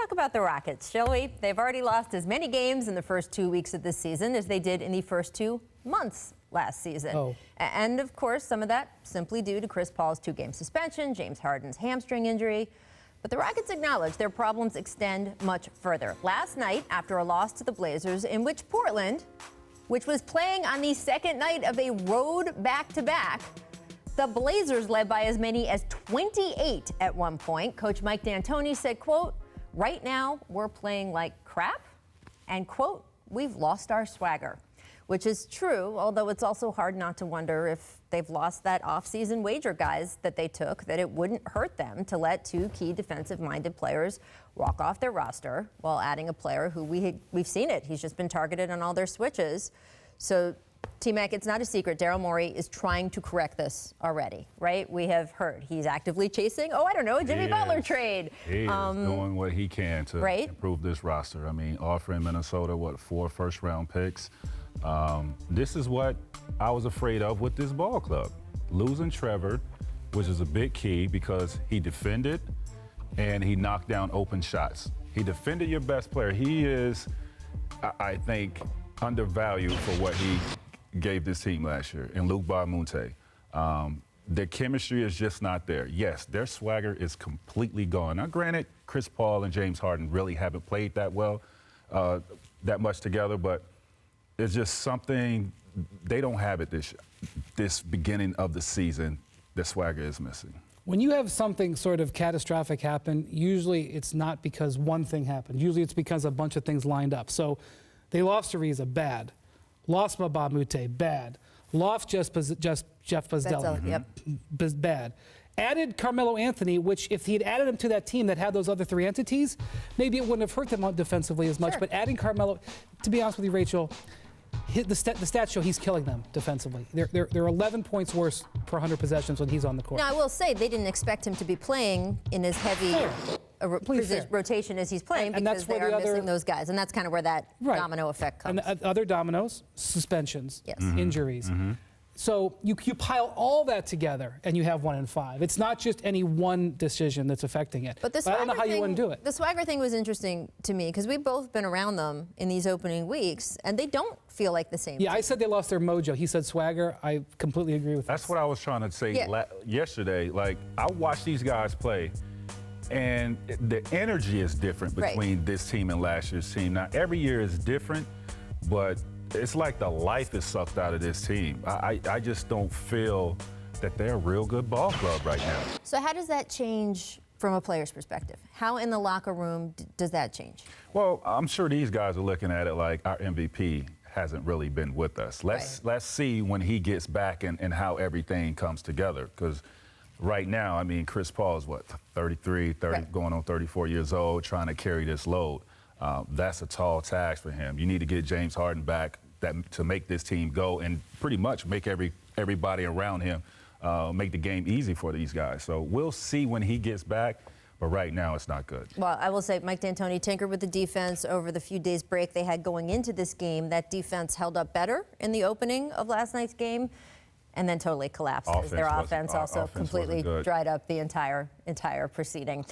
talk about the Rockets, shall we? They've already lost as many games in the first 2 weeks of this season as they did in the first 2 months last season. And, of course, some of that simply due to Chris Paul's 2-game suspension, James Harden's hamstring injury. But the Rockets acknowledge their problems extend much further. Last night, after a loss to the Blazers, in which Portland, which was playing on the second night of a road back-to-back, the Blazers led by as many as 28 at one point. Coach Mike D'Antoni said, quote, "Right now we're playing like crap," and quote, "We've lost our swagger," which is true, although it's also hard not to wonder if they've lost that offseason wager guys that they took, that it wouldn't hurt them to let 2 key defensive-minded players walk off their roster while adding a player who we've seen it. He's just been targeted on all their switches. So, T-Mac, it's not a secret. Daryl Morey is trying to correct this already, right? We have heard he's actively chasing, a Jimmy Butler trade. He is doing what he can to improve this roster. I mean, offering Minnesota, 4 first-round picks. This is what I was afraid of with this ball club. Losing Trevor, which is a big key because he defended and he knocked down open shots. He defended your best player. He is, I think, undervalued for what he gave this team last year in Luc Mbah, Moute. Their chemistry is just not there. Yes, their swagger is completely gone. Now, granted, Chris Paul and James Harden really haven't played that well, that much together, but it's just something they don't have it this beginning of the season. The swagger is missing. When you have something sort of catastrophic happen, usually it's not because one thing happened. Usually it's because a bunch of things lined up. So they lost Ariza, bad. Lost Mbah Moute, bad. Lost Jeff Bzdelik, bad. Added Carmelo Anthony, which if he had added him to that team that had those other 3 entities, maybe it wouldn't have hurt them defensively as much. But adding Carmelo, to be honest with you, Rachel, the stats show he's killing them defensively. They're 11 points worse per 100 possessions when he's on the court. Now, I will say they didn't expect him to be playing in as heavy rotation as he's playing because they are missing those guys. And that's kind of where that domino effect comes. And other dominoes, suspensions, injuries. So you pile all that together and you have 1 in 5. It's not just any one decision that's affecting it. But I don't know how you wouldn't do it. The swagger thing was interesting to me because we've both been around them in these opening weeks, and they don't feel like the same team. I said they lost their mojo. He said swagger. I completely agree with that. That's what I was trying to say yesterday. Like, I watched these guys play, and the energy is different between this team and last year's team. Now, every year is different, but it's like the life is sucked out of this team. I just don't feel that they're a real good ball club right now. So how does that change from a player's perspective? How in the locker room does that change? Well, I'm sure these guys are looking at it like our MVP hasn't really been with us. Let's see when he gets back and how everything comes together. Because right now, I mean, Chris Paul is 33, going on 34 years old, trying to carry this load. That's a tall task for him. You need to get James Harden back to make this team go and pretty much make everybody around him make the game easy for these guys. So we'll see when he gets back, but right now it's not good. Well, I will say Mike D'Antoni tinkered with the defense over the few days break they had going into this game. That defense held up better in the opening of last night's game and then totally collapsed as their offense also completely dried up the entire proceeding.